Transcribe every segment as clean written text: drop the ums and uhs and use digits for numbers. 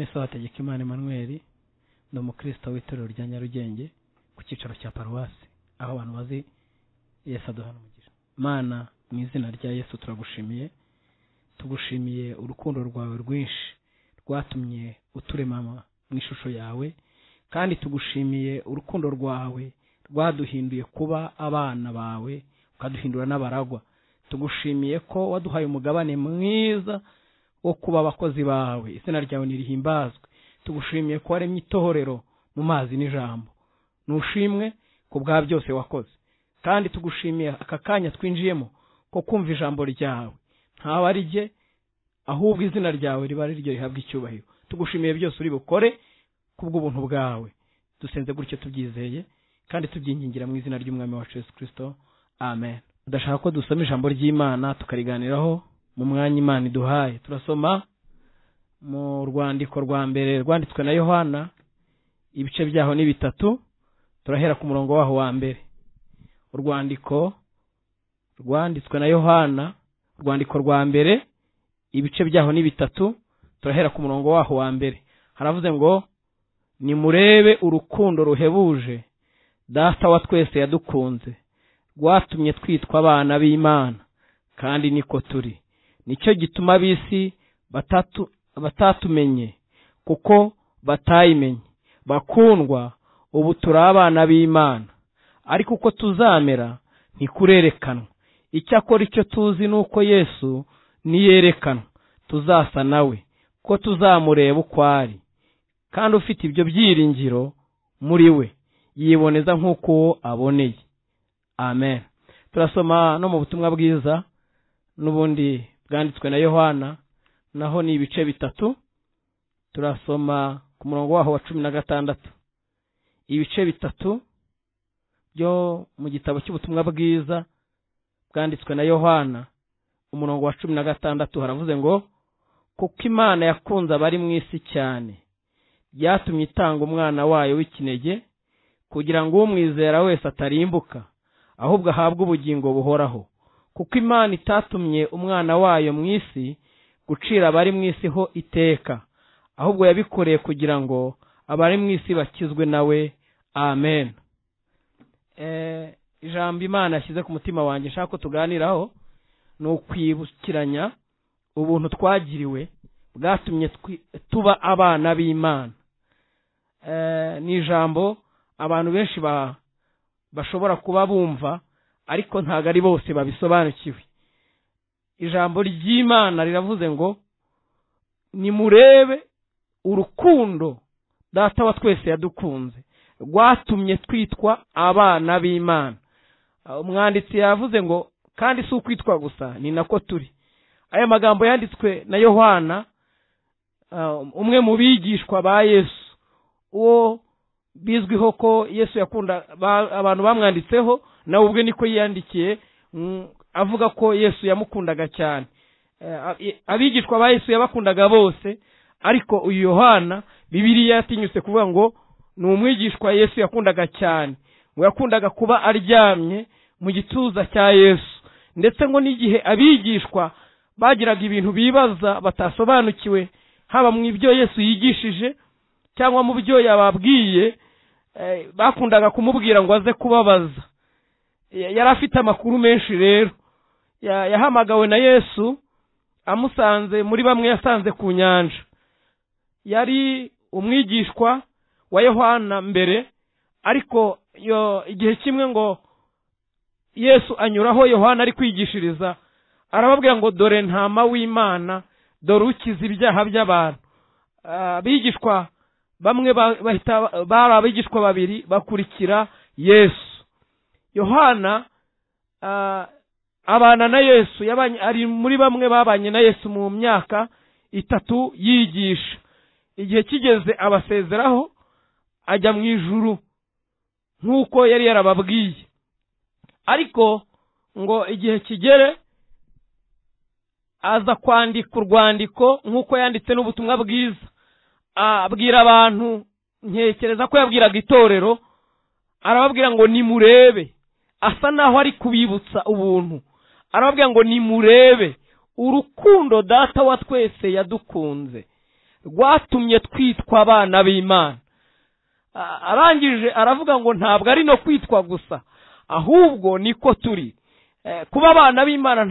mwene so Hategekimana Emmanuel ni umukristo w'itorero rya Nyarugenge ku cyicaro cya paruwasi aho abantu bazi Yesu aduhana umugisha. Mana, mu izina rya Yesu turagushimiye, tugushimiye urukundo rwawe rwinshi rwatumye uturema mu ishusho yawe, kandi tugushimiye urukundo rwawe rwaduhinduye kuba abana bawe ukaduhindura n'abaragwa. Tugushimiye ko waduhaye umugabane mwiza wo kuba abakozi bawe, izina ryawe nirihimbazwe. Tugushimiye ko waremye itorero mu mazi n'ijambo, nushimwe ku bwa byose wakoze. Kandi tugushimiye aka kanya twinjiyemo ko kumva ijambo ryawe, ntawe ari rye ahubwo izina ryawe riba ari ryo rihabwa icyubahiro. Tugushimiye byose uri bukore kubw'ubuntu bwawe, dusenze gutyo tubyizeye kandi tubyingingira mu izina ry'umwami wacu Yesu Kristo, amen. Ndashaka ko dusoma ijambo ry'Imana tukariganiraho mu mwanya Imana iduhaye. Turasoma mu rwandiko rwa mbere rwanditswe na Yohana, ibice byaho ni 3. Turahera ku murongo waho wa mbere. Urwandiko rwanditswe na Yohana, urwandiko rwa mbere, ibice byaho ni 3. Turahera ku murongo waho wa mbere. Haravuze ngo, nimurebe urukundo ruhebuje Data wa twese yadukunze, rwatumye twitwa abana b'Imana, kandi niko turi. Nicyo gituma ab'isi batatumenye kuko batayimenye. Bakundwa, ubu turi abana b'Imana, ariko uko tuzamera ntikurerekanwa. Icyakora icyo tuzi nuko Yesu niyerekanwa tuzasa nawe, ko tuzamureba uko ari. Kandi ufite ibyo byiringiro muri we yiboneza nk'uko aboneye. Amen. Turasoma no mu butumwa bwiza n'ubundi bwanditswe na Yohana, naho ni ibice 3. Turasoma ku murongo waho wa 16. Ibice 3 byo mu gitabo cy'ubutumwa bwiza bwanditswe na Yohana, umurongo wa 16 haravuze ngo, kuko Imana yakunze abari mu isi cyane, byatumye itanga umwana wayo w'ikinege, kugira ngo umwizera wese atarimbuka, ahubwo ahabwe ubugingo buhoraho. Kuko Imana itatumye umwana wayo mu isi gucira abari mu isi ho iteka, ahubwo yabikoreye kugira ngo abari mu isi bakizwe nawe. Amen. Ijambo Imana yashyize ku mutima wanjye nshaka ko tuganiraho ni ukwibukiranya ubuntu twagiriwe bwatumye tuba abana b'Imana. Ni ijambo abantu benshi bashobora kuba bumva, ariko ntago ari bose babisobanukiwe. Ijambo ry'Imana riravuze ngo, nimurebe urukundo Data wa twese yadukunze, rwatumye twitwa abana b'Imana. Umwanditsi yavuze ngo, kandi si ukwitwa gusa, ni nako turi. Aya magambo yanditswe na Yohana, umwe mu bigishwa ba Yesu, uwo bizwiho ko Yesu yakunda abantu bamwanditseho, nawe ubwe niko yiyandikiye avuga ko Yesu yamukundaga cyane. Abigishwa ba Yesu yabakundaga bose, ariko uyu Yohana Bibiliya yatinyutse kuvuga ngo ni umwigishwa Yesu yakundaga cyane, ngo yakundaga kuba aryamye mu gituza cya Yesu. Ndetse ngo n'igihe abigishwa bagiraga ibintu bibaza batasobanukiwe, haba mu ibyo Yesu yigishije cyangwa mu byo yababwiye, bakundaga kumubwira ngo aze kubabaza. Yari afite amakuru menshi rero. Yahamagawe na Yesu amusanze muri bamwe yasanze ku nyanja. Yari umwigishwa wa Yohana mbere, ariko igihe kimwe ngo Yesu anyuraho Yohana ari kwigishiriza, arababwira ngo, dore ntama w'Imana, dore ukiza ibyaha by'abantu. Abigishwa bamwe bari abigishwa babiri bakurikira Yesu. Yohana abana na Yesu, ari muri bamwe babanye na Yesu mu myaka 3 yigisha. Igihe kigeze abasezeraho, ajya mu ijuru nk'uko yari yarababwiye. Ariko ngo igihe kigere aza kwandika urwandiko nk'uko yanditse n'ubutumwa bwiza, abwira abantu, ntekereza ko yabwiraga itorero, arababwira ngo nimurebe. Asa naho ari kubibutsa ubuntu, arababwira ngo nimurebe urukundo Data wa twese yadukunze, rwatumye twitwa abana b'Imana. Arangije aravuga ngo ntabwo ari no kwitwa gusa, ahubwo niko turi. Kuba abana b'Imana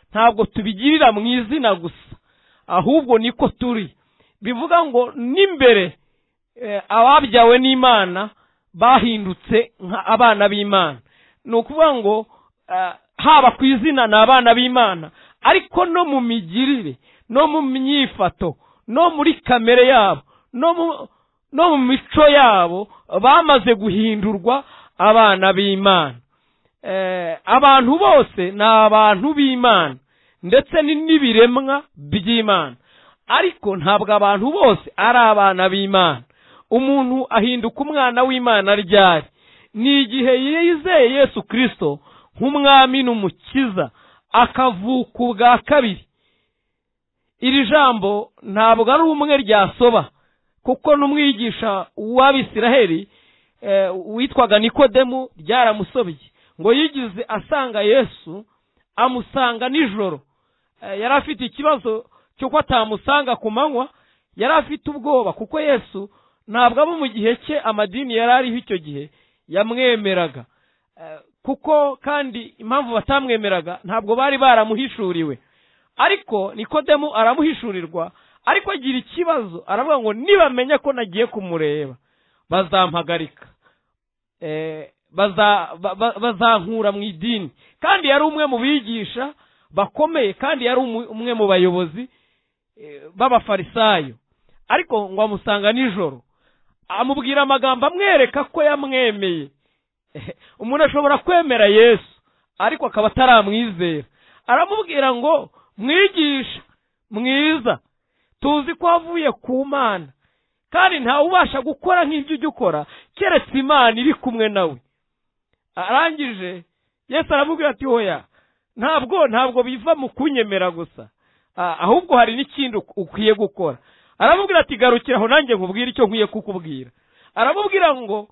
ntabwo tubigirira mu izina gusa, ahubwo niko turi. Bivuga ngo n'imbere ababyawe n'Imana bahindutse abana b'Imana. Ni ukuvuga ngo haba ku izina ni abana b'Imana, ariko no mu migirire, no mu myifato, no muri kamere yabo, no mu mico yabo bamaze guhindurwa abana b'Imana. Abantu bose ni abantu b'Imana ndetse n'ibiremwa by'Imana, ariko ntabwo abantu bose ari abana b'Imana. Umuntu ahinduka umwana w'Imana ryari? Ni igihe yizeye Yesu Kristo nk'umwami n'umukiza, akavuka ubwa kabiri. Iri jambo ntabwo ari umwe ryasoba, kuko n'umwigisha w'Abisiraheli witwaga Nikodemu ryaramusobye, ngo yigize asanga Yesu, amusanga nijoro. Yari afite ikibazo cy'uko atamusanga ku manywa, yari afite ubwoba, kuko Yesu ntabwo abo mu gihe cye amadini yari ariho icyo gihe yamwemeraga, kuko kandi impamvu batamwemeraga ntabwo bari baramuhishuriwe. Ariko Nikodemu aramuhishurirwa, ariko agira ikibazo, aravuga ngo nibamenya ko nagiye kumureba bazampagarika, bazankura mu idini. Kandi yari umwe mu bigisha bakomeye, kandi yari umwe mu bayobozi b'Abafarisayo. Ariko ngo amusanga nijoro, amubwira amagambo amwereka ko yamwemeye. Umuntu ashobora kwemera Yesu ariko akaba ataramwizera. Aramubwira ngo mwigisha mwiza, tuzi ko wavuye ku Mana, kandi ntawe ubasha gukora nk'ibyo ujya ukora keretse Imana iri kumwe nawe. Arangije Yesu aramubwira ati hoya, ntabwo biva mu kunyemera gusa, ahubwo hari n'ikindi ukwiye gukora. Aramubwira ati garukira aho nanjye nkubwire icyo nkwiye kukubwira. Aramubwira ngo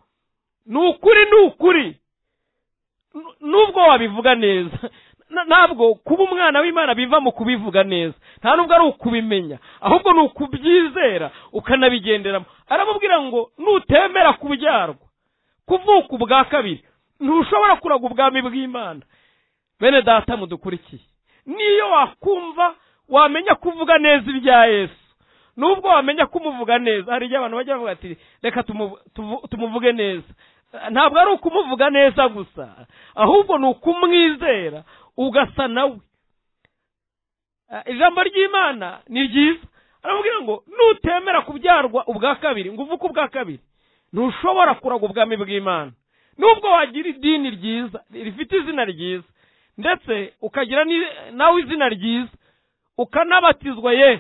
ni ukuri nubwo wabivuga neza. Ntabwo kuba umwana w'Imana biva mu kubivuga neza, nta nubwo ari ukubimenya, ahubwo ni ukubyizera ukanabigenderamo. Aramubwira ngo nutemera kubyarwa, kuvuka ubwa kabiri, ntushobora kuraga ubwami bw'Imana. Bene data mudukurikiye, niyo wakumva wamenya kuvuga neza ibya Yesu, nubwo wamenya kumuvuga neza, hari igihe abantu bajya bavuga ati reka tumuvuge neza. Ntabwo ari ukumuvuga neza gusa, ahubwo ni ukumwizera ugasa nawe. Ijambo ry'Imana ni ryiza. Aramubwira ngo nutemera kubyarwa ubwa kabiri, ngo uvuke ubwa kabiri, ntushobora kuraga ubwami bw'Imana. Nubwo wagira idini ryiza rifite izina ryiza, ndetse ukagira nawe izina ryiza, ukanabatizwa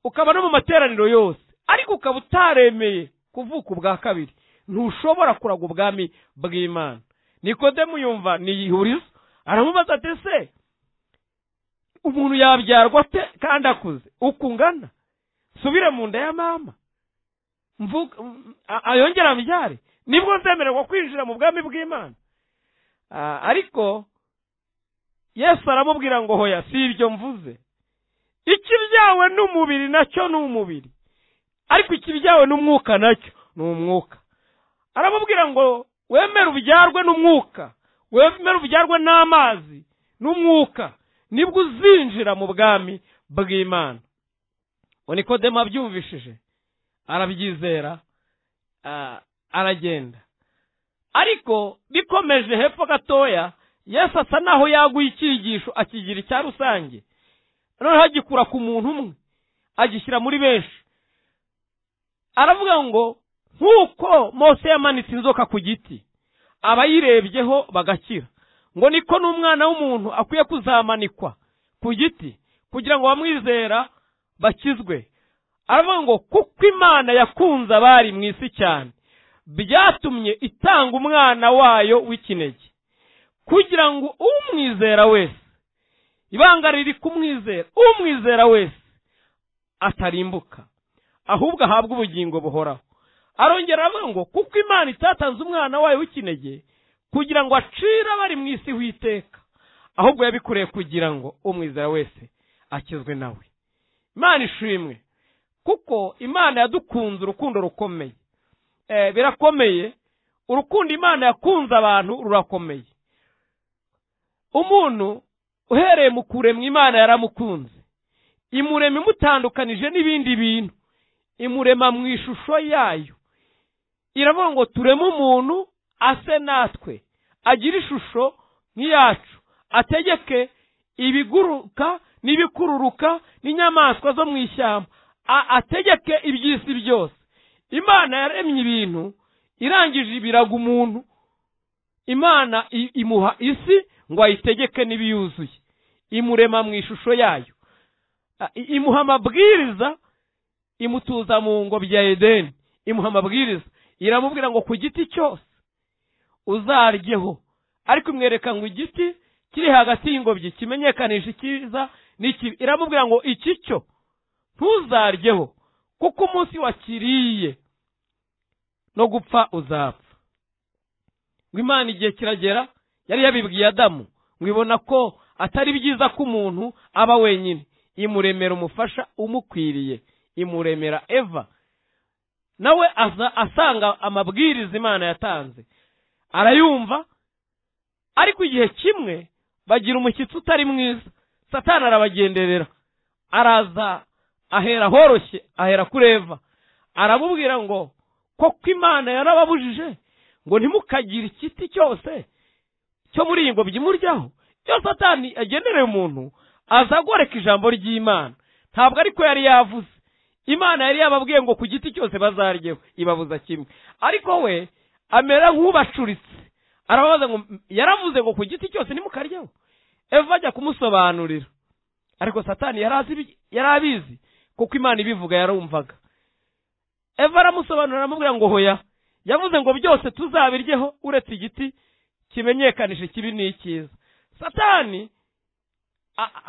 ukaba no mu materaniro yose, ariko ukaba utaremeye kuvuka ubwa kabiri, ntushobora kuraga ubwami bw'Imana. Nikodemu yumva niyihuriza, aramubaza ati se umuntu yabyarwa ate kandi akuze uko ungana? Subire mu nda ya mama ayongera ambyare, nibwo nzemererwa kwinjira mu bwami bw'Imana? Ariko Yesu aramubwira ngo hoya, si ibyo mvuze. Ikibyawe n'umubiri nacyo ni umubiri, ariko ikibyawe n'umwuka nacyo ni umwuka. Aramubwira ngo wemere ubyarwe n'umwuka, wemere ubyarwe n'amazi n'umwuka, nibwo uzinjira mu bwami bw'Imana. Nikodemu abyumvishije arabyizera, aragenda. Ariko bikomeje hepfo gatoya, Yesu asa naho yaguye icyigisho akigira icya rusange, noneho agikura ku muntu umwe agishyira muri benshi. Aravuga ngo nk'uko Mose yamanitse inzoka ku giti abayirebyeho bagakira, ngo niko n'umwana w'umuntu akwiye kuzamanikwa ku giti kugira ngo bamwizera bakizwe. Aravuga ngo kuko Imana yakunze abari mu isi cyane, byatumye itanga umwana wayo w'ikinege, kugira ngo umwizera wese, ibanga riri kumwizera, umwizera wese atarimbuka, ahubwo ahabwa ubugingo buhoraho. Arongera aravuga ngo kuko Imana itatanze umwana wayo w'ikinege kugira ngo acire abari mu isi w'iteka, ahubwo yabikoreye kugira ngo umwizera wese akizwe nawe. Imana ishimwe kuko Imana yadukunze urukundo rukomeye. Birakomeye, urukundo Imana yakunze abantu rurakomeye. Umuntu uhereye mu kuremwa Imana yaramukunze, imurema imutandukanije n'ibindi bintu, imurema mu ishusho yayo. Iravuga ngo tureme umuntu ase natwe, agira ishusho nk'iyacu, ategeke ibiguruka n'ibikururuka n'inyamaswa zo mu ishyamba, ategeke iby'isi byose. Imana yaremye ibintu, irangije ibiraga umuntu. Imana imuha isi ngo ayitegeke n'ibiyuzuye, imurema mu ishusho yayo, imuha amabwiriza, imutuza mu ngobyi ya Edeni, imuha amabwiriza, iramubwira ngo ku giti cyose uzaryeho, ariko imwereka ngo igiti kiri hagati y'ingobyi kimenyekanisha icyiza n'ikibi. Iramubwira ngo iki cyo ntuzaryeho, kuko umunsi wakiriye no gupfa uzapfa. Ngo Imana igihe kiragera, yari yabibwiye Adamu ngo ibona ko atari byiza ko umuntu aba wenyine, imuremera umufasha umukwiriye, imuremera Eva. Nawe asanga amabwiriza Imana yatanze, arayumva. Ariko igihe kimwe bagira umushyitsi utari mwiza, Satani arabagenderera, araza ahera horoshye, ahera kuri Eva, aramubwira ngo koko Imana yarababujije ngo ntimukagire igiti cyose cyo muri iyi ngobyi muryaho. Iyo Satani agendereye umuntu, aza agoreka ijambo ry'Imana. Ntabwo ariko yari yavuze. Imana yari yababwiye ngo ku giti cyose bazaryeho, ibabuza kimwe. Ariko we amera nk'ubacuritse, arababaza ngo yaravuze ngo ku giti cyose ntimukaryeho. Eva ajya kumusobanurira, ariko Satani yari abizi kuko Imana ibivuga yarumvaga. Eva aramusobanurira, aramubwira ngo hoya, yavuze ngo byose tuzabiryeho uretse igiti kimenyekanisha ikibi n'icyiza. Satani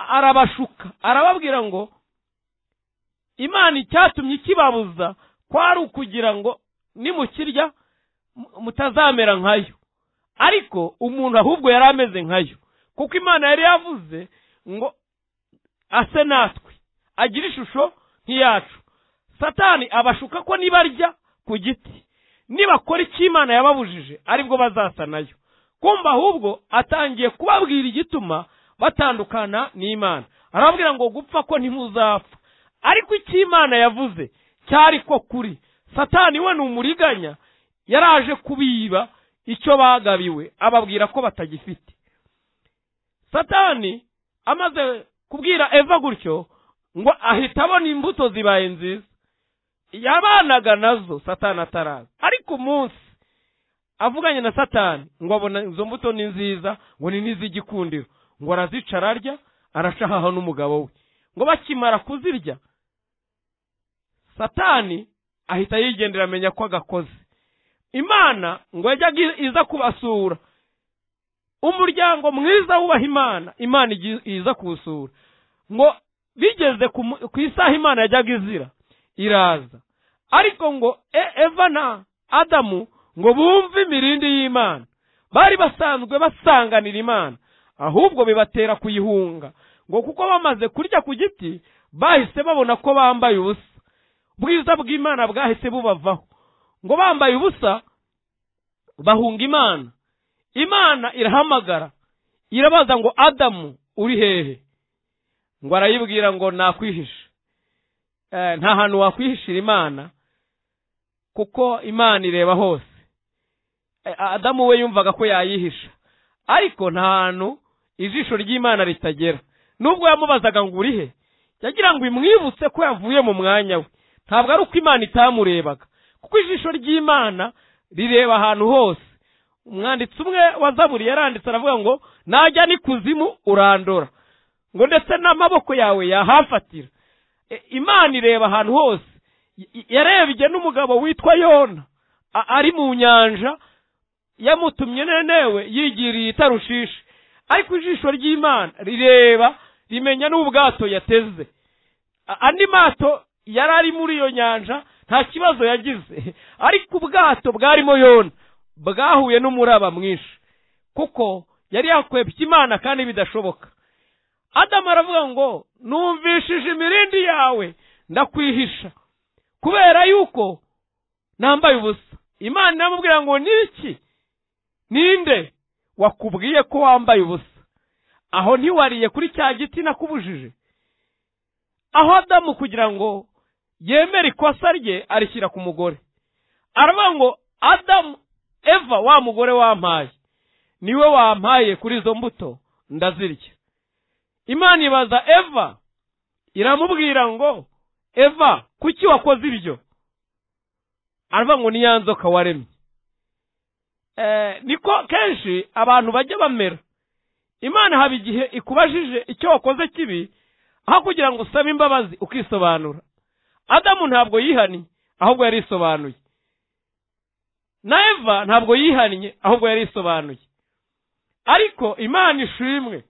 arabashuka, arababwira ngo Imana icyatumye ikibabuza kwari ukugira ngo nimukirya mutazamera nkayo. Ariko umuntu ahubwo yari ameze nkayo, kuko Imana yari yavuze ngo ase natwe, agira ishusho nk'iyacu. Satani abashuka ko nibarya ku giti, nibakora icyo Imana yababujije aribwo bazasa nayo. Kumva ahubwo atangiye kubabwira igituma batandukana n'Imana. Arababwira ngo gupfa ko ntimuzapfa, ariko icyo Imana yavuze cyari ko kuri. Satani we ni umuriganya, yaraje kubiba icyo bagabiwe, ababwira ko batagifite. Satani amaze kubwira Eva gutyo, ngo ahita abona imbuto zibaye nziza, yabanaga nazo Satani ataraza. Ariko umunsi avuganye na Satani, ngo abona izo mbuto ni nziza, ngo ni n'iz'igikundiro, ngo arazicara arya, arashahaha n'umugabo we. Ngo bakimara kuzirya, Satani ahita yigendera, amenya ko agakoze. Imana ngo yajya iza kubasura, umuryango mwiza wubaha Imana, Imana iza kuwusura. Ngo bigeze ku isaha Imana yajyaga izira, iraza. Ariko ngo Eva na Adamu ngo bumve imirindi y'Imana, bari basanzwe basanganira Imana, ahubwo bibatera kuyihunga. Ngo kuko bamaze kurya ku giti, bahise babona ko bambaye ubusa, ubwiza bw'Imana bwahise bubavaho. Ngo bambaye ubusa bahunga Imana. Imana irahamagara, irabaza ngo Adamu uri hehe? Ngo arayibwira ngo nakwihisha. Nta hantu wakwihishira Imana, kuko Imana ireba hose. Adamu we yumvaga ko yayihisha, ariko nta hantu ijisho ry'Imana ritagera. Nubwo yamubazaga ngo uri he, yagira ngo imwibutse ko yavuye mu mwanya we. Ntabwo ari uko Imana itamurebaga, kuko ijisho ry'Imana rireba ahantu hose. Umwanditsi umwe wa Zaburi yaranditse aravuga ngo najya n'ikuzimu urandora, ngo ndetse n'amaboko yawe yahafatira. Imana ireba ahantu hose. Yarebye n'umugabo witwa Yona ari mu nyanja, yamutumye nenewe yigiriye itarushishi, ariko ijisho ry'Imana rireba, rimenya n'ubwato yateze. Andi mato yari ari muri iyo nyanja nta kibazo yagize, ariko ubwato bwarimo Yona bwahuye n'umuraba mwinshi, kuko yari yakwebye Imana kandi bidashoboka. Adamu aravuga ngo numvishije imirindi yawe ndakwihisha, kubera yuko nambaye ubusa. Imana iramubwira ngo niki, ninde wakubwiye ko wambaye ubusa? Aho ntiwariye kuri cya giti nakubujije? Aho Adamu kugira ngo yemere ikosa rye arishyira ku mugore, aravuga ngo Adamu, Eva wa mugore wampaye niwe wampaye kuri izo mbuto ndazirya. Imana ibaza Eva, iramubwira ngo Eva, kuki wakoze ibyo? Aravuga ngo ni ya nzoka waremye. Niko kenshi abantu bajya bamera. Imana haba igihe ikubajije icyo wakoze kibi, aho kugira ngo usabe imbabazi ukisobanura. Adamu ntabwo yihannye, ahubwo yarisobanuye. Na Eva ntabwo yihannye, ahubwo yarisobanuye. Ariko Imana ishimwe,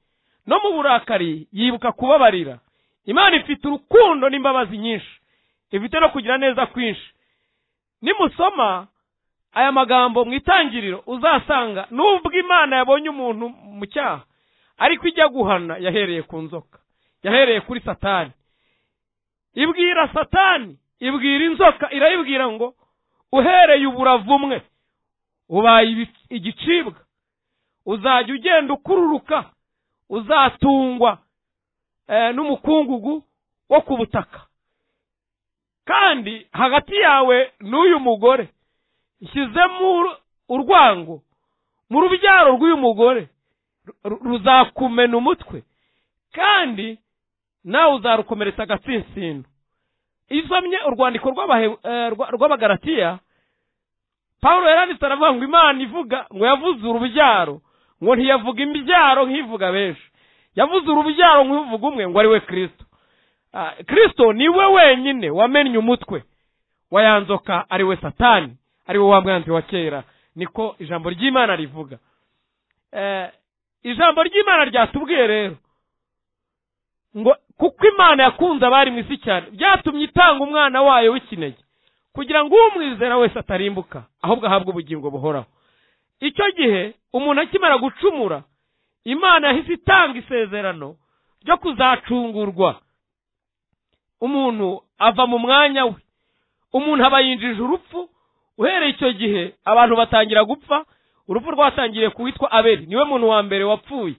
no mu burakari yibuka kubabarira. Imana ifite urukundo n'imbabazi nyinshi, ifite no kugira neza kwinshi. Nimusoma aya magambo mu Itangiriro uzasanga nubwo Imana yabonye umuntu mu cyaha, ariko ijya guhana yahereye ku nzoka, yahereye kuri Satani. Ibwira Satani, ibwira inzoka, irayibwira ngo uhereye uburavumwe ubaye igicibwa, uzajya ugenda ukururuka, uzatungwa n'umukungugu wo ku butaka. Kandi hagati yawe n'uyu mugore ishyizemo urwango, mu rubyaro rw'uyu mugore ruzakumena umutwe, kandi nawe uzarukomeretsa agatsinsino. Isomye urwandiko rw'Abagalatiya, Pawulo yaranditse aravuga ngo Imana ivuga ngo yavuze urubyaro, ngo ntiyavuga imbyaro nk'ivuga benshi, yavuze urubyaro nk'ivuga umwe, ngo ari we Kristo. Kristo niwe wenyine wamennye umutwe wa ya nzoka, ari we Satani, ari we wa mwanzi wa kera. Niko ijambo ry'Imana rivuga. Ijambo ry'Imana ryatubwiye rero ngo kuko Imana yakunze abari mu isi cyane, byatumye itanga umwana wayo w'ikinege, kugira ngo umwizera wese atarimbuka, ahubwo ahabwe ubugingo buhoraho. Icyo gihe umuntu akimara gucumura, Imana yahise itanga isezerano ryo kuzacungurwa. Umuntu ava mu mwanya we, umuntu aba yinjije urupfu. Uhereye icyo gihe abantu batangira gupfa. Urupfu rwatangiye kuwitwa Abeli, niwe muntu wa mbere wapfuye,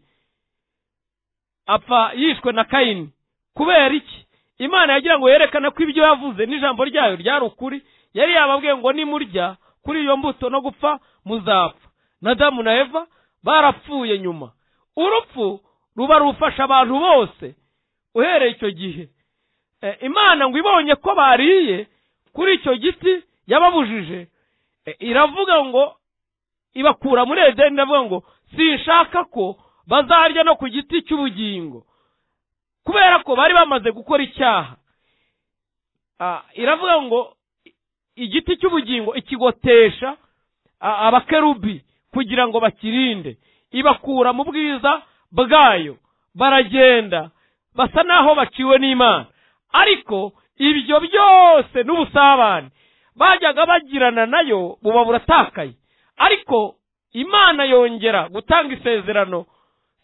apfa yishwe na Kayini. Kubera iki? Imana yagira ngo yerekane ko ibyo yavuze n'ijambo ryayo ryari ukuri. Yari yababwiye ngo nimurya kuri iyo mbuto no gupfa muzapfa. Na Adamu na Eva barapfuye nyuma. Urupfu ruba rufasha abantu bose. Uhereye icyo gihe Imana ngo ibonye ko bariye kuri icyo giti yababujije, iravuga ngo ibakura muri Edeni, iravuga ngo sinshaka ko bazarya no ku giti cy'ubugingo, kubera ko bari bamaze gukora icyaha. Iravuga ngo igiti cy'ubugingo ikigotesha abakerubi kugira ngo bakirinde. Ibakura mu bwiza bwayo, baragenda basa naho baciwe n'Imana. Ariko ibyo byose n'ubusabane bajyaga bagirana nayo buba buratakaye. Ariko Imana yongera gutanga isezerano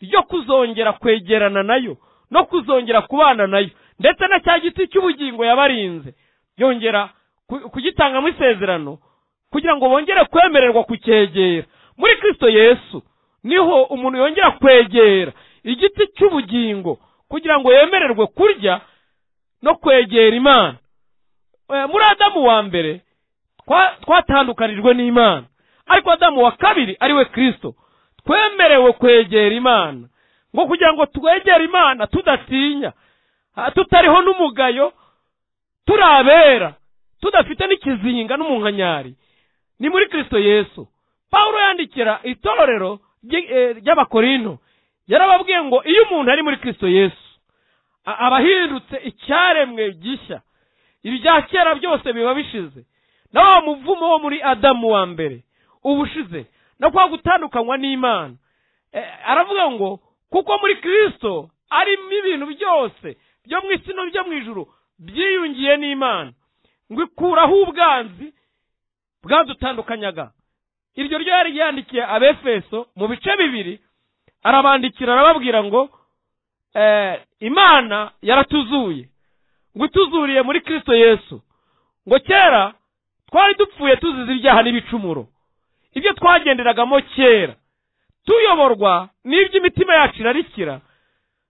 ryo kuzongera kwegerana nayo no kuzongera kubana nayo, ndetse na cya giti cy'ubugingo yabarinze yongera kugitanga mu isezerano kugira ngo bongere kwemererwa kucyegera. Muri Kristo Yesu niho umuntu yongera kwegera igiti cy'ubugingo kugira ngo yemererwe kurya no kwegera Imana. Muri Adamu wa mbere twatandukanijwe n'Imana, ariko Adamu wa kabiri ari we Kristo twemerewe kwegera Imana, ngo kugira ngo twegere Imana tudatinya, tutariho n'umugayo, turabera, tudafite n'ikizinga n'umunkanyari. Ni muri Kristo Yesu. Pawulo yandikira itorero ry'Abakorinto yarababwiye ngo iyo umuntu ari muri Kristo Yesu abahindutse icyaremwe gishya, ibya kera byose biba bishize. Na wa muvumo wo muri Adamu wa mbere ubushize, no kwa gutandukanywa n'Imana. Aravuga ngo kuko muri Kristo arimo ibintu byose byo mu isi no byo mu ijuru byiyungiye n'Imana, ngo ikuraho ubwanzi bwadutandukanyaga. Iryo ryo yari yandikiye Abefeso mu bice bibiri, arabandikira arababwira ngo Imana yaratuzuye, ngo ituzuriye muri Kristo Yesu, ngo kera twari dupfuye tuzize ibyaha n'ibicumuro, ibyo twagenderagamo kera, tuyoborwa n'iby'imitima yacu irarikira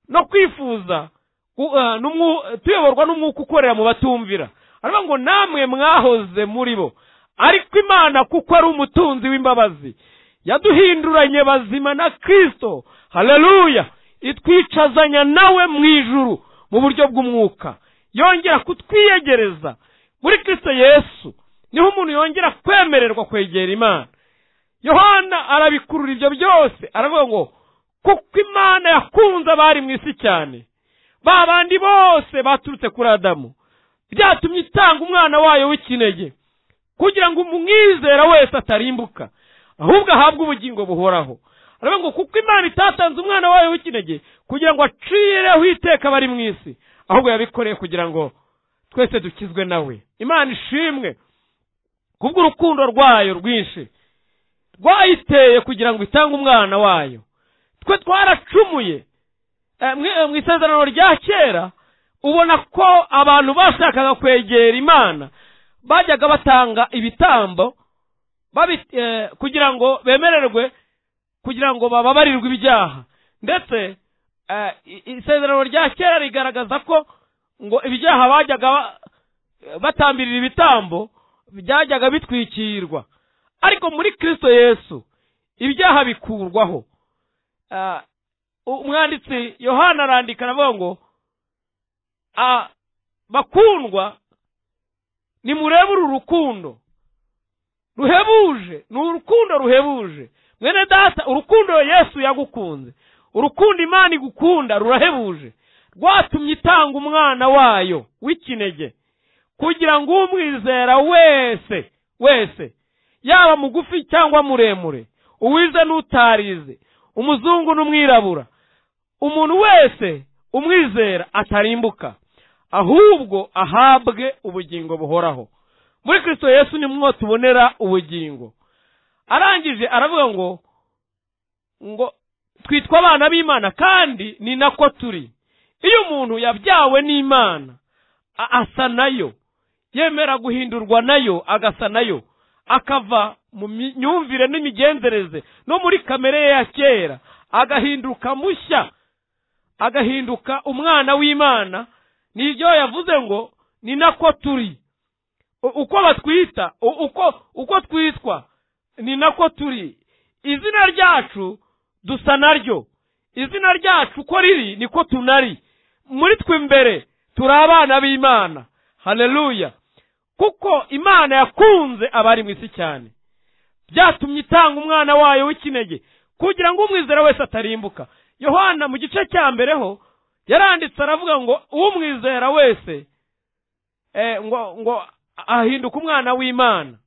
no kwifuza, tuyoborwa n'umwuka ukorera mu batumvira. aravuga ngo namwe mwahoze muri bo, ariko Imana kuko ari umutunzi w'imbabazi yaduhinduranye bazima na Kristo, haleluya, itwicazanya nawe mu ijuru mu buryo bw'umwuka, yongera kutwiyegereza muri Kristo Yesu. Niho umuntu yongera kwemererwa kwegera Imana. Yohana arabikurura ibyo byose, aravuga ngo kuko Imana yakunze abari mu isi cyane, ba bandi bose baturutse kuri Adamu, byatumye itanga umwana wayo w'ikinege, kugira ngo umwizera wese atarimbuka, ahubwo ahabwe ubugingo buhoraho. Aravuga ngo kuko Imana itatanze umwana wayo w'ikinege kugira ngo acireho iteka bari mu isi, ahubwo yabikoreye kugira ngo twese dukizwe nawe. Imana ishimwe kubw'urukundo rwayo rwinshi rwayiteye kugira ngo itange umwana wayo. Twe twaracumuye mu isezerano rya kera, ubona ko abantu bashakaga kwegera Imana bajyaga batanga ibitambo kugira ngo bemererwe, kugira ngo bababarirwe ibyaha. Ndetse isezerano rya kera rigaragaza ko ngo ibyaha bajyaga batambirira ibitambo byajyaga bitwikirwa, ariko muri Kristo Yesu ibyaha bikurwaho. Umwanditsi Yohana arandika aravuga ngo bakundwa, nimurebe uru rukundo ruhebuje, ni urukundo ruhebuje. Mwene data, urukundo Yesu yagukunze, urukundo Imana igukunda rurahebuje, rwatumye itanga umwana wayo w'ikinege kugira ngo umwizera wese yaba mugufi cyangwa muremure, uwize n'utarize, umuzungu n'umwirabura, umuntu wese umwizera atarimbuka, ahubwo ahabwe ubugingo buhoraho. Muri Kristo Yesu nimwo tubonera ubugingo. Arangije aravuga ngo twitwa abana b'Imana, kandi ni nako turi. Iyo umuntu yabyawe n'Imana asa nayo, yemera guhindurwa nayo, agasa nayo, akava mu myumvire n'imigenzereze no muri kamere ye ya kera, agahinduka mushya, agahinduka umwana w'Imana. Nibyo yavuze ngo ni nako turi. Uko batwita, uko twitwa, ni nako turi. Izina ryacu dusa naryo, izina ryacu uko riri niko tunari. Muri twe mbere turi abana b'Imana, haleluya, kuko Imana yakunze abari mu isi cyane, byatumye itanga umwana wayo w'ikinege kugira ngo umwizera wese atarimbuka. Yohana mu gice cya mbere ho yaranditse aravuga ngo umwizera wese ngo ahinduka umwana w'Imana.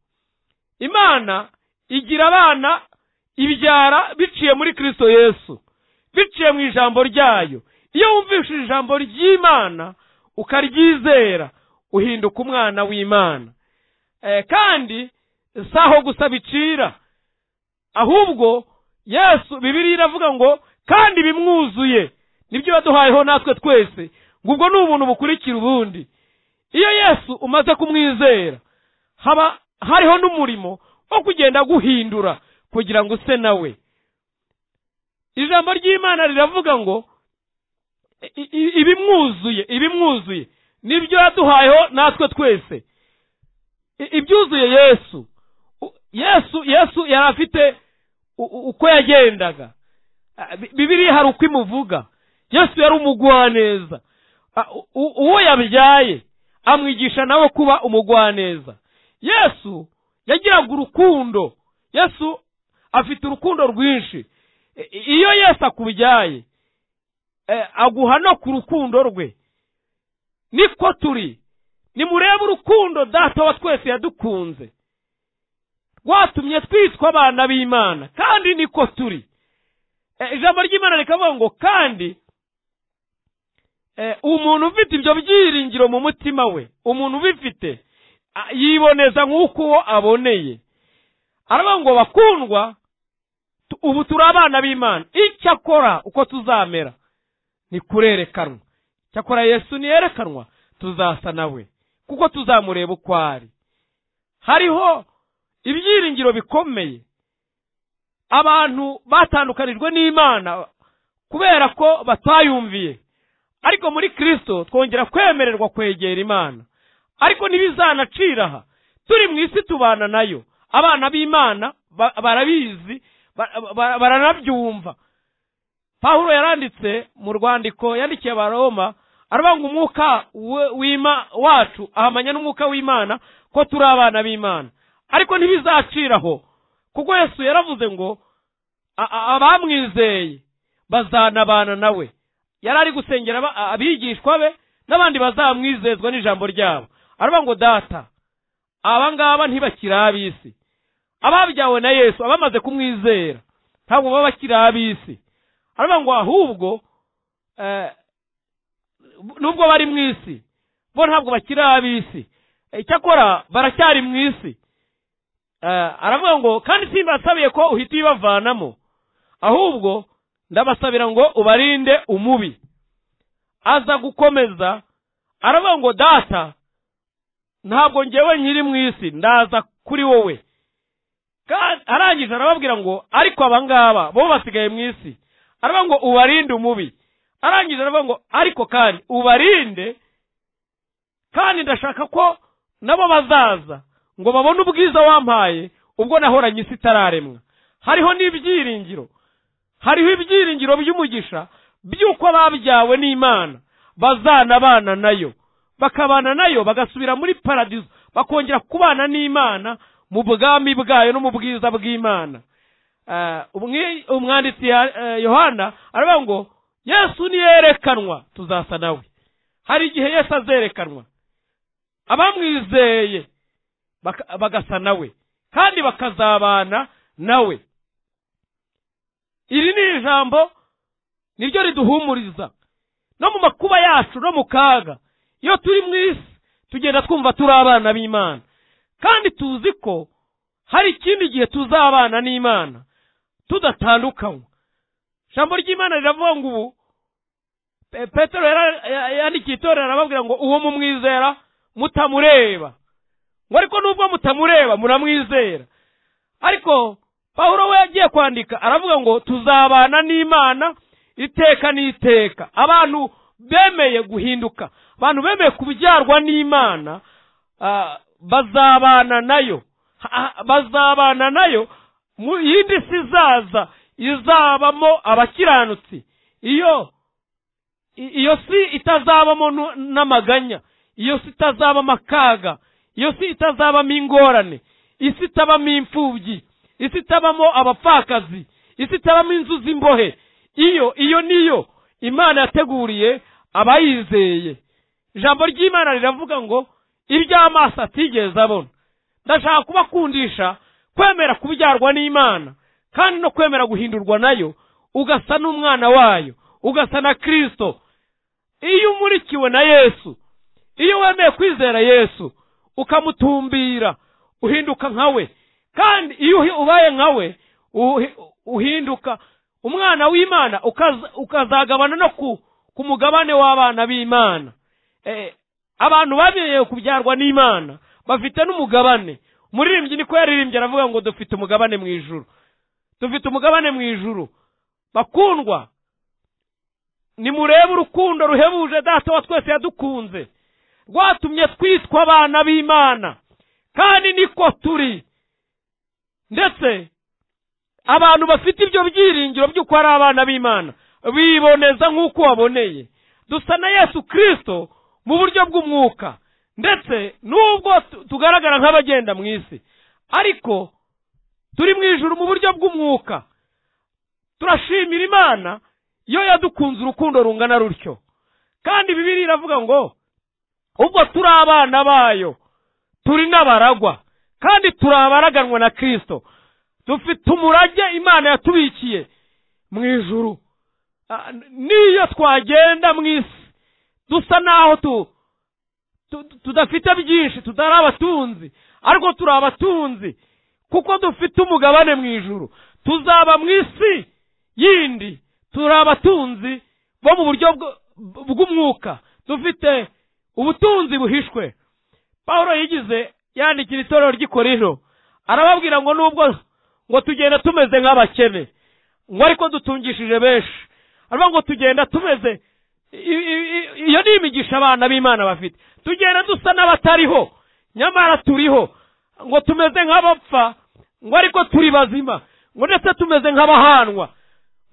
Imana igira abana, ibyara biciye muri Kristo Yesu, biciye mu ijambo ryayo. Iyo wumvishije ijambo ry'Imana ukaryizera, uhinduka umwana w'Imana. Kandi saho gusa bicira, ahubwo Yesu, Bibiliya iravuga ngo kandi bimwuzuye nibyo yaduhayeho natwe twese, ngo ubwo ni ubuntu bukurikira ubundi. Iyo Yesu umaze kumwizera, haba hariho n'umurimo wo kugenda guhindura kugira ngo use nawe. Ijambo ry'Imana riravuga ngo ibimwuzuye nibyo yaduhayeho natwe twese. Ibyuzuye Yesu yari afite uko yagendaga. Bibiliya hari uko imuvuga. Yesu yari umugwaneza. Uwo yabyaye amwigisha nawe kuba umugwaneza. Yesu yagiraga urukundo. Yesu afite urukundo rwinshi. Iyo Yesu akubyaye, aguha no ku rukundo rwe. Niko turi. Nimurebe urukundo Data wa twese yadukunze, rwatumye twitwa abana b'Imana, kandi niko turi. Ijambo ry'Imana rikavuga ngo kandi umuntu ufite ibyo byiringiro mu mutima we, umuntu ubifite yiboneza nk'uko uwo aboneye. Aravuga ngo bakundwa, ubu turi abana b'Imana, icyakora uko tuzamera ni kurerekanwa. Cyakora Yesu niyerekanwa tuzasa nawe, kuko tuzamureba uko ari. Hariho ibyiringiro bikomeye abantu batandukanijwe n'Imana kubera ko batayumviye, ariko muri Kristo twongera kwemererwa kwegera Imana. Ariko ntibizanacira aha, turi mu isi tubana nayo. Abana b'Imana barabizi, baranabyumva. Pawulo yaranditse mu rwandiko yandikiye Abaroma, aravuga ngo umwuka wacu ahamanya n'umwuka w'Imana ko turi abana b'Imana. Ariko ntibizaciraho, kuko Yesu yaravuze ngo abamwizeye bazanabana nawe. Yari ari gusengera abigishwa be n'abandi bazamwizezwa n'ijambo ryabo. Aravuga ngo data, abangaba ntibakiri ab'isi. Ababyawe na Yesu, abamaze kumwizera, ntabwo baba bakiri ab'isi. Aravuga ngo ahubwo nubwo bari mu isi, bo ntabwo bakiri ab'isi, icyakora baracyari mu isi. Aravuga ngo kandi simbasabiye ko uhita uyibavanamo, ahubwo ndabasabira ngo ubarinde umubi. Aza gukomeza aravuga ngo data, ntabwo ngewe nkiri mu isi, ndaza kuri wowe. Kandi arangije arababwira ngo ariko abangaba bo basigaye mu isi, aravuga ngo ubarinde umubi. Arangije aravuga ngo ariko kandi ubarinde, kandi ndashaka ko nabo bazaza ngo babone ubwiza wampaye ubwo nahoranye isi itararemwa. Hariho n'ibyiringiro, hariho ibyiringiro by'umugisha by'uko ababyawe n'Imana bazanabana nayo, bakabana nayo, bagasubira muri paradizo, bakongera kubana n'Imana mu bwami bwayo no mu bwiza bw'Imana. Umwanditsi Yohana aravuga ngo Yesu niyerekanwa tuzasa nawe. Hari igihe Yesu azerekanwa, abamwizeye bagasa nawe kandi bakazabana nawe. Iri ni ijambo niryo riduhumuriza no mu makuba yacu no mu kaga. Iyo turi mu isi tugenda twumva turi abana b'Imana, kandi tuzi ko hari ikindi gihe tuzabana n'Imana tudatandukanywa. Ijambo ry'Imana riravuga ngo ubu Petero yandikiye itorero arababwira ngo uwo mumwizera mutamureba, ngo ariko nubwo mutamureba muramwizera. Ariko Pawulo we yagiye kwandika aravuga ngo tuzabana n'Imana iteka n'iteka. Abantu bemeye guhinduka, abantu bemeye kubyarwa n'Imana, bazabana nayo, bazabana nayo mu yindi si izaza, izabamo abakiranutsi. Iyo si itazabamo n'amaganya, iyo si itazabamo akaga, iyo si itazabamo ingorane, isi itabamo imfubyi, isi itabamo abapfakazi, isi itabamo inzu z'imbohe. Iyo niyo Imana yateguriye abayizeye. Ijambo ry'Imana riravuga ngo iby'amaso atigeze abona. Ndashaka kubakundisha kwemera kubyarwa n'Imana, kandi no kwemera guhindurwa nayo, ugasa n'umwana wayo, ugasa na Kristo. Iyo umurikiwe na Yesu, iyo wemeye kwizera Yesu, ukamutumbira, uhinduka nkawe. Kandi iyo ubaye nkawe, uhinduka umwana w'Imana, ukazagabana no ku mugabane w'abana b'Imana. Abantu bamenye kubyarwa n'Imana bafite n'umugabane. Umuririmbyi niko yaririmbye aravuga ngo dufite umugabane mu ijuru, dufite umugabane mu ijuru. Bakundwa, nimurebe urukundo ruhebuje Data wa twese yadukunze, rwatumye twitwa abana b'Imana, kandi niko turi. Ndetse abantu bafite ibyo byiringiro by'uko ari abana b'Imana biboneza nk'uko waboneye. Dusa na Yesu Kristo mu buryo bw'umwuka, ndetse nubwo tugaragara nk'abagenda mu isi, ariko turi mu ijuru mu buryo bw'umwuka. Turashimira Imana iyo yadukunze urukundo rungana rutyo. Kandi Bibiliya iravuga ngo ubwo turi abana bayo turi n'abaragwa, kandi turabaraganwa na Kristo. Dufite umurage Imana yatubikiye mu ijuru. Niyo twagenda mu isi dusa naho tudafite byinshi, tutari abatunzi, ariko turi abatunzi kuko dufite umugabane mu ijuru. Tuzaba mu isi yindi turi abatunzi bo mu buryo bw'umwuka, dufite ubutunzi buhishwe. Pawulo yigize yandikira itorero ry'i Korinto, arababwira ngo nubwo ngo tugenda tumeze nk'abakene, ngo ariko dutungishije benshi. Aravuga ngo tugenda tumeze, iyo ni imigisha abana b'Imana bafite. Tugenda dusa n'abatariho, nyamara turiho. Ngo tumeze nk'abapfa, ngo ariko turi bazima. Ngo ndetse tumeze nk'abahanwa,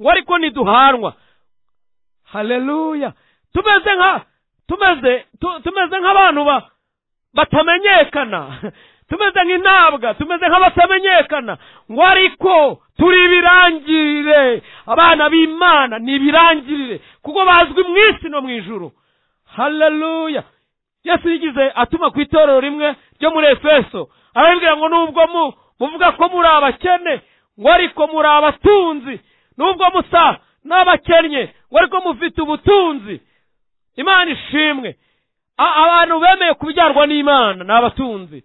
ngo ariko ntiduhanwa. Haleluya. Tumeze nk'abantu batamenyekana. Tumeze nk'intabwa, tumeze nk'abatamenyekana, ngo ariko turi ibirangirire. Abana b'Imana ni ibirangirire kuko bazwi mu isi no mu ijuru. Haleluya. Yesu yigize atuma ku itorero rimwe ryo muri Efeso, arababwira ngo nubwo muvuga ko muri abakene, ngo ariko muri abatunzi. Nubwo musa n'abakennye, ngo ariko mufite ubutunzi. Imana ishimwe. Abantu bemeye kubyarwa n'Imana ni abatunzi.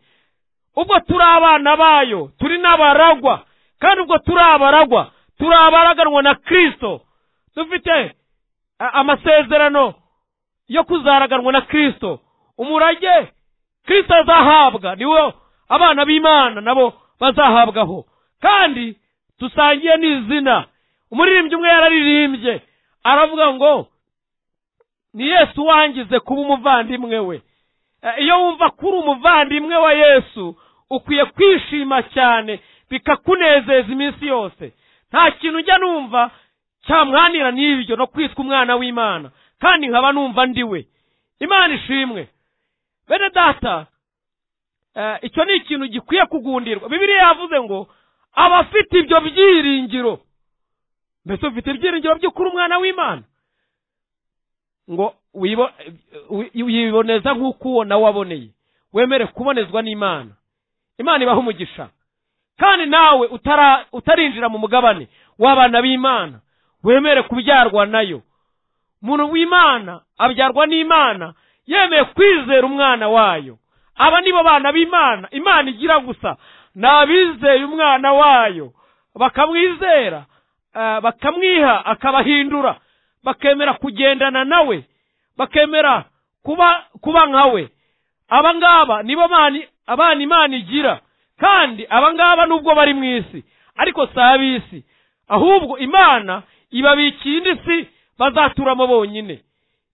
Ubwo turi abana bayo, turi n'abaragwa, kandi ubwo turi abaragwa, turi abaraganwa na Kristo. Dufite amasezerano yo kuzaraganwa na Kristo. Umurage Kristo azahabwa niwo abana b'Imana nabo bazahabwaho, kandi dusangiye n'izina. Umuririmbyi umwe yararirimbye aravuga ngo ni Yesu wangize kuba umuvandimwe we. Iyo wumva kuri umuvandimwe wa Yesu, ukwiye kwishima cyane, bikakunezeza iminsi yose. Nta kintu ujya numva cyamwanira n'ibyo no kwitwa umwana w'Imana, kandi nkaba numva ndiwe. Imana ishimwe. Bene data, icyo ni ikintu gikwiye kugundirwa. Bibiliya yavuze ngo abafite ibyo byiringiro. Mbese ufite ibyiringiro by'ukuri umwana w'Imana? Ngo wiboneza nk'uko uwo nawe waboneye. Wemere kubonezwa n'Imana. Imana ibaha umugisha. Kandi nawe utarinjira mu mugabane w'abana b'Imana, wemere kubyarwa nayo. Umuntu w'Imana abyarwa n'Imana yemeye kwizera umwana wayo. Aba nibo bana b'Imana Imana igira gusa, n'abizeye umwana wayo bakamwizera, bakamwiha akabahindura, bakemera kugendana nawe, bakemera kuba nkawe. Abangaba nibo abana Imana igira, kandi abangaba nubwo bari mu isi ariko si ab'isi, ahubwo Imana ibabikiye indi si bazaturamo bonyine.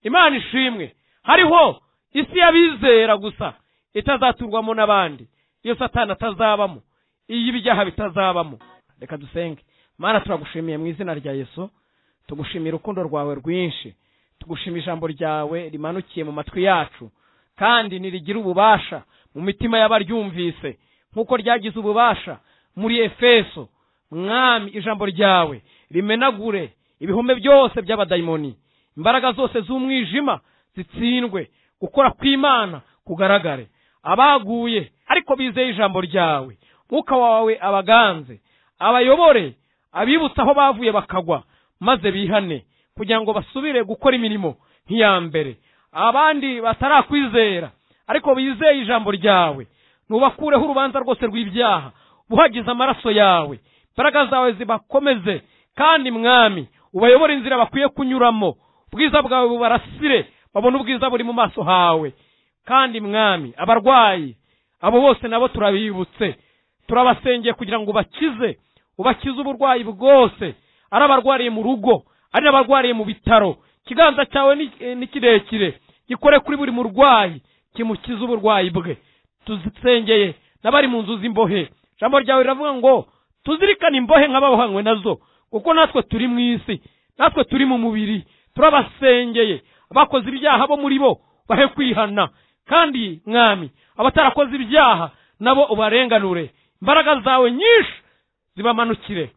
Imana ishimwe. Hariho isi y'abizera gusa itazaturwamo n'abandi, iyo Satani atazabamo, iyo ibyaha bitazabamo. Reka dusenge. Mana, turagushimiye mu izina rya Yesu. Tugushimira urukundo rwawe rwinshi, tugushimira ijambo ryawe rimanukiye mu matwi yacu, kandi nirigira ububasha mu mitima y'abaryumvise nk'uko ryagize ububasha muri Efeso. Mwami, ijambo ryawe rimenagure ibihome byose by'abadayimoni, imbaraga zose z'umwijima zitsindwe, gukora kw'Imana kugaragare. Abaguye ariko bizeye ijambo ryawe, Mwuka wawe abaganze, abayobore, abibutsa aho bavuye bakagwa, maze bihane kugira ngo basubire gukora imirimo nk'iya mbere. Abandi batarakwizera ariko bizeye ijambo ryawe, nubakureho urubanza rwose rw'ibyaha, buhagize amaraso yawe. Imbaraga zawe zibakomeze, kandi Mwami ubayobore inzira bakwiye kunyuramo. Ubwiza bwawe bubarasire, babone ubwiza buri mu maso hawe. Kandi Mwami, abarwayi abo bose nabo turabibutse, turabasengeye kugira ngo ubakize uburwayi bwose, ari abarwariye mu rugo, ari n'abarwariye mu bitaro. Ikiganza cyawe ni kirekire, gikore kuri buri murwayi, kimukize uburwayi bwe. Tuzisengeye n'abari mu nzu z'imbohe. Ijambo ryawe riravuga ngo tuzirikane imbohe nk'ababohanywe nazo, kuko natwe turi mu isi, natwe turi mu mubiri. Turabasengeye abakoze ibyaha bo muri bo bahe kwihana, kandi Mwami abatarakoze ibyaha nabo ubarenganure. Imbaraga zawe nyinshi zibamanukire.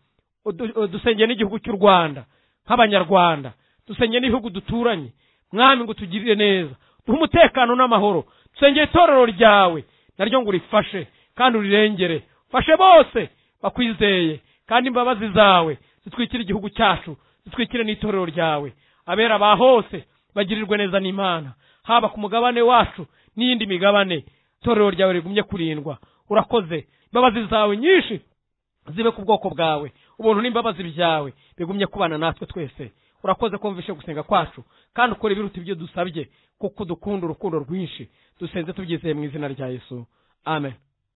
Dusengeye n'igihugu cy'u Rwanda nk'abanyarwanda, dusengeye n'ibihugu duturanye. Mwami, ngo tugirire neza, duhe umutekano n'amahoro. Dusengeye itorero ryawe naryo ngo urifashe kandi urirengere. Fashe bose bakwizeye, kandi imbabazi zawe zitwikire igihugu cyacu, zitwikire n'itorero ryawe. Abera ba hose bagirirwe neza n'Imana, haba ku mugabane wacu n'iyindi migabane. Itorero ryawe rigumye kurindwa. Urakoze. Imbabazi zawe nyinshi zibe ku bwoko bwawe, ubuntu n'imbabazi byawe bigumye kubana natwe twese. urakoze kumvishe gusenga kwacu kandi ukora ibiruta ibyo dusabye kuko dukunda urukundo rwinshi dusenze tubyizeye mu izina rya Yesu amen.